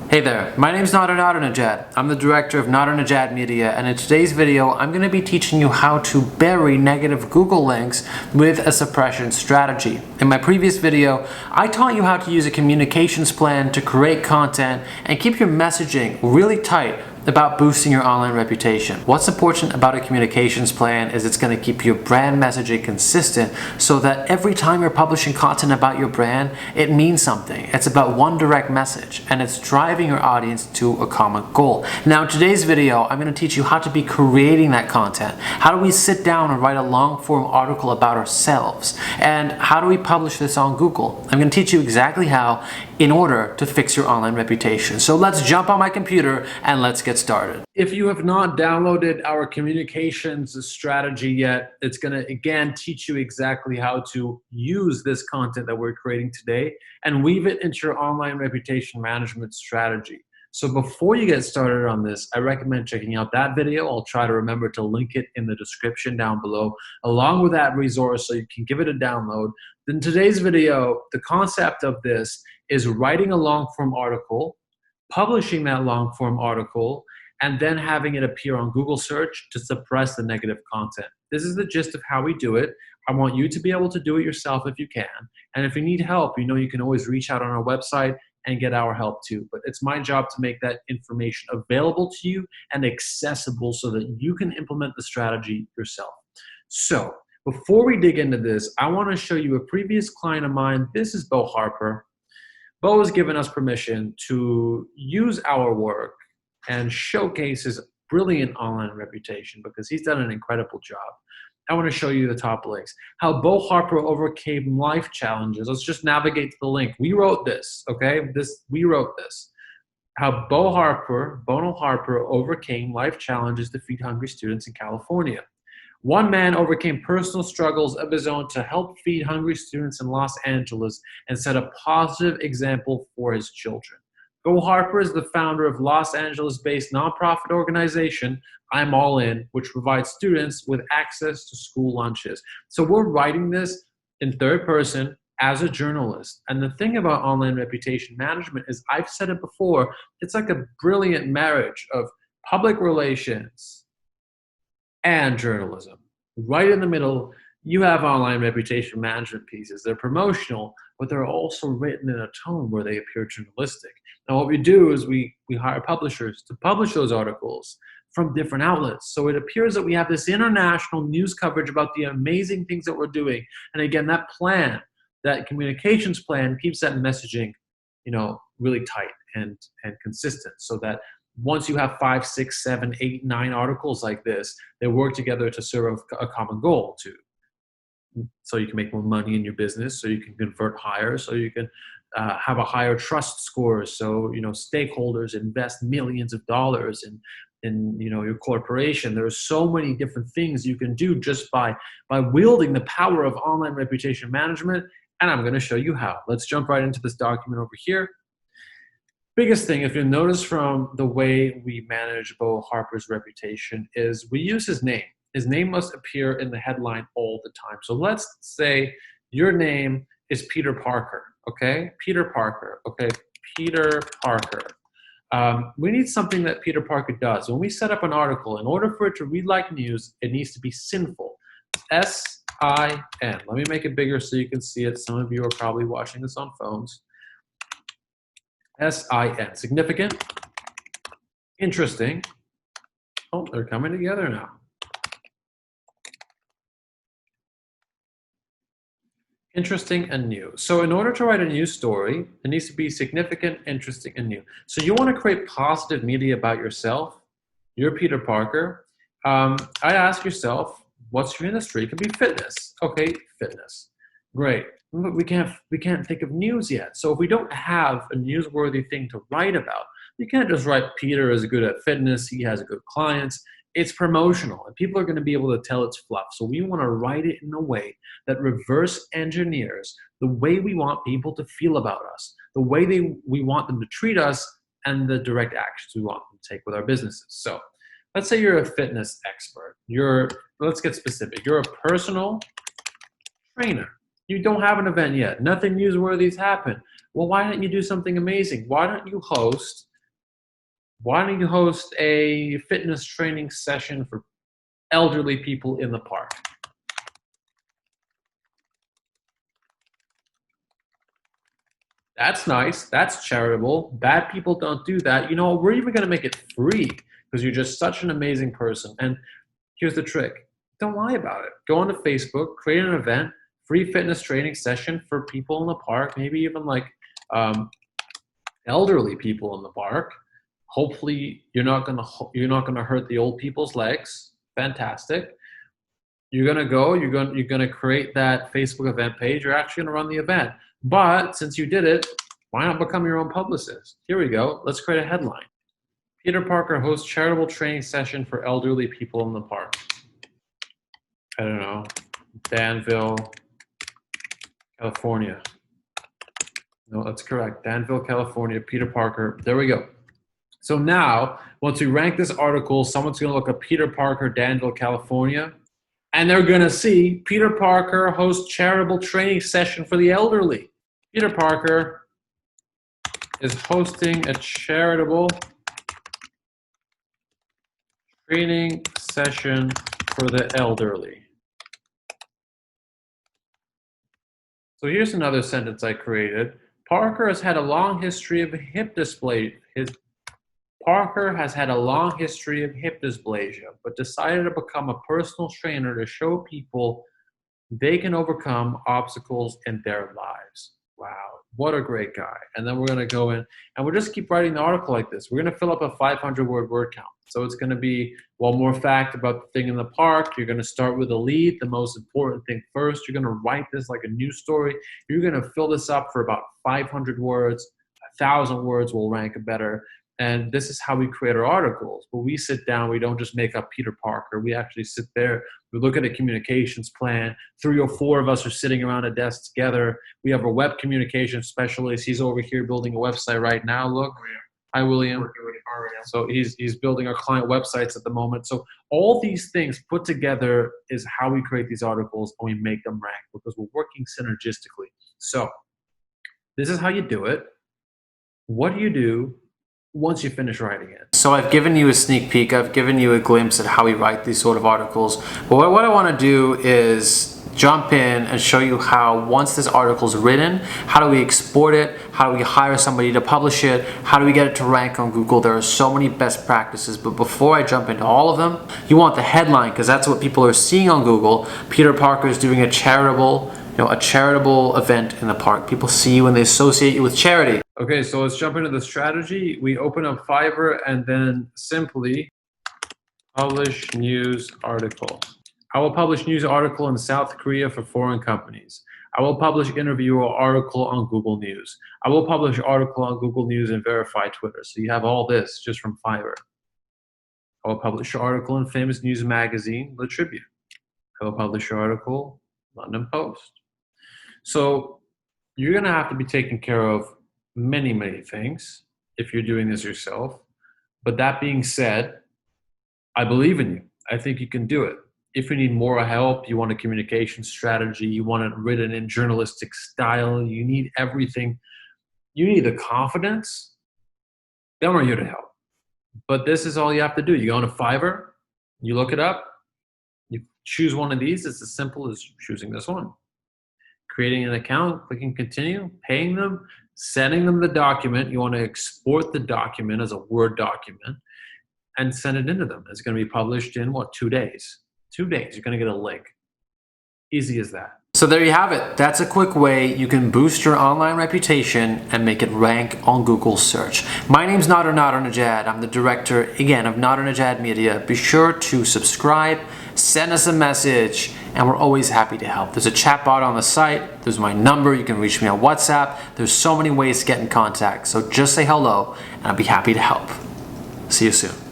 Hey there, my name is Nadernejad. I'm the director of Nadernejad Media, and in today's video, I'm going to be teaching you how to bury negative Google links with a suppression strategy. In my previous video, I taught you how to use a communications plan to create content and keep your messaging really tight about boosting your online reputation. What's important about a communications plan is it's going to keep your brand messaging consistent so that every time you're publishing content about your brand, it means something. It's about one direct message and it's driving your audience to a common goal. Now in today's video, I'm going to teach you how to be creating that content. How do we sit down and write a long form article about ourselves? And how do we publish this on Google? I'm going to teach you exactly how in order to fix your online reputation. So let's jump on my computer and let's get started. If you have not downloaded our communications strategy yet, it's going to again teach you exactly how to use this content that we're creating today and weave it into your online reputation management strategy. So before you get started on this, I recommend checking out that video. I'll try to remember to link it in the description down below, along with that resource so you can give it a download. In today's video, the concept of this is writing a long form article, publishing that long form article, and then having it appear on Google search to suppress the negative content. This is the gist of how we do it. I want you to be able to do it yourself if you can. And if you need help, you know you can always reach out on our website and get our help too. But it's my job to make that information available to you and accessible so that you can implement the strategy yourself. So before we dig into this, I want to show you a previous client of mine. This is Bo Harper. Bo has given us permission to use our work and showcase his brilliant online reputation because he's done an incredible job. I want to show you the top links. How Bo Harper overcame life challenges. Let's just navigate to the link. We wrote this, okay? We wrote this. How Bono Harper overcame life challenges to feed hungry students in California. One man overcame personal struggles of his own to help feed hungry students in Los Angeles and set a positive example for his children. Bo Harper is the founder of Los Angeles-based nonprofit organization I'm All In, which provides students with access to school lunches. So we're writing this in third person as a journalist. And the thing about online reputation management is, I've said it before, it's like a brilliant marriage of public relations and journalism. Right in the middle, you have online reputation management pieces. They're promotional, but they're also written in a tone where they appear journalistic. Now what we do is we hire publishers to publish those articles from different outlets. So it appears that we have this international news coverage about the amazing things that we're doing. And again, that plan, that communications plan keeps that messaging, really tight and consistent so that once you have 5, 6, 7, 8, 9 articles like this, they work together to serve a common goal so you can make more money in your business, so you can convert higher, so you can have a higher trust score, so stakeholders invest millions of dollars in your corporation. There are so many different things you can do just by wielding the power of online reputation management, and I'm going to show you how. Let's jump right into this document over here. Biggest thing, if you notice from the way we manage Bo Harper's reputation, is we use his name. His name must appear in the headline all the time. So let's say your name is Peter Parker, okay? Peter Parker, okay? Peter Parker. We need something that Peter Parker does. When we set up an article, in order for it to read like news, it needs to be sinful. S-I-N. Let me make it bigger so you can see it. Some of you are probably watching this on phones. S-I-N. Significant. Interesting. Oh, they're coming together now. Interesting and new. So in order to write a news story, it needs to be significant, interesting, and new. So you want to create positive media about yourself. You're Peter Parker. I ask yourself, what's your industry? It can be fitness. Okay, fitness. Great. But we can't think of news yet. So if we don't have a newsworthy thing to write about, you can't just write Peter is good at fitness, he has good clients. It's promotional, and people are going to be able to tell it's fluff. So we want to write it in a way that reverse engineers the way we want people to feel about us, the way we want them to treat us, and the direct actions we want them to take with our businesses. So let's say you're a fitness expert. Let's get specific. You're a personal trainer. You don't have an event yet. Nothing newsworthy has happened. Well, why don't you do something amazing? Why don't you host Why don't you host a fitness training session for elderly people in the park? That's nice. That's charitable. Bad people don't do that. You know, we're even going to make it free because you're just such an amazing person. And here's the trick. Don't lie about it. Go onto Facebook, create an event, free fitness training session for people in the park, maybe even like elderly people in the park. Hopefully you're not gonna hurt the old people's legs. Fantastic. You're gonna create that Facebook event page. You're actually gonna run the event. But since you did it, why not become your own publicist? Here we go. Let's create a headline. Peter Parker hosts charitable training session for elderly people in the park. I don't know. Danville, California. No, that's correct. Danville, California, Peter Parker. There we go. So now, once we rank this article, someone's going to look up Peter Parker, Danville, California, and they're going to see Peter Parker hosts charitable training session for the elderly. Peter Parker is hosting a charitable training session for the elderly. So here's another sentence I created. Parker has had a long history of hip dysplasia. Parker has had a long history of hip dysplasia, but decided to become a personal trainer to show people they can overcome obstacles in their lives. Wow, what a great guy. And then we're going to go in and we'll just keep writing the article like this. We're going to fill up a 500-word word count. So it's going to be one more fact about the thing in the park. You're going to start with a lead, the most important thing first. You're going to write this like a news story. You're going to fill this up for about 500 words. 1,000 words will rank better. And this is how we create our articles. When we sit down, we don't just make up Peter Parker. We actually sit there, we look at a communications plan. 3 or 4 of us are sitting around a desk together. We have a web communication specialist. He's over here building a website right now. Look. Hi, William. So he's building our client websites at the moment. So all these things put together is how we create these articles and we make them rank because we're working synergistically. So this is how you do it. What do you do once you finish writing it? So I've given you a sneak peek. I've given you a glimpse at how we write these sort of articles. But what I want to do is jump in and show you how once this article is written, how do we export it? How do we hire somebody to publish it? How do we get it to rank on Google? There are so many best practices. But before I jump into all of them, you want the headline because that's what people are seeing on Google. Peter Parker is doing a charitable event in the park. People see you and they associate you with charity. Okay, so let's jump into the strategy. We open up Fiverr and then simply publish news article. I will publish news article in South Korea for foreign companies. I will publish interview or article on Google News. I will publish article on Google News and verify Twitter. So you have all this just from Fiverr. I will publish article in famous news magazine, The Tribune. I will publish article, London Post. So you're going to have to be taking care of many, many things if you're doing this yourself. But that being said, I believe in you. I think you can do it. If you need more help, you want a communication strategy, you want it written in journalistic style, you need everything, you need the confidence, then we're here to help. But this is all you have to do. You go on to Fiverr, you look it up, you choose one of these. It's as simple as choosing this one. Creating an account, clicking continue, paying them, sending them the document. You want to export the document as a Word document and send it into them. It's going to be published in, 2 days? 2 days, you're going to get a link. Easy as that. So there you have it. That's a quick way you can boost your online reputation and make it rank on Google search. My name's Nadernejad. I'm the director, again, of Nadernejad Media. Be sure to subscribe, send us a message, and we're always happy to help. There's a chat bot on the site. There's my number. You can reach me on WhatsApp. There's so many ways to get in contact. So just say hello, and I'll be happy to help. See you soon.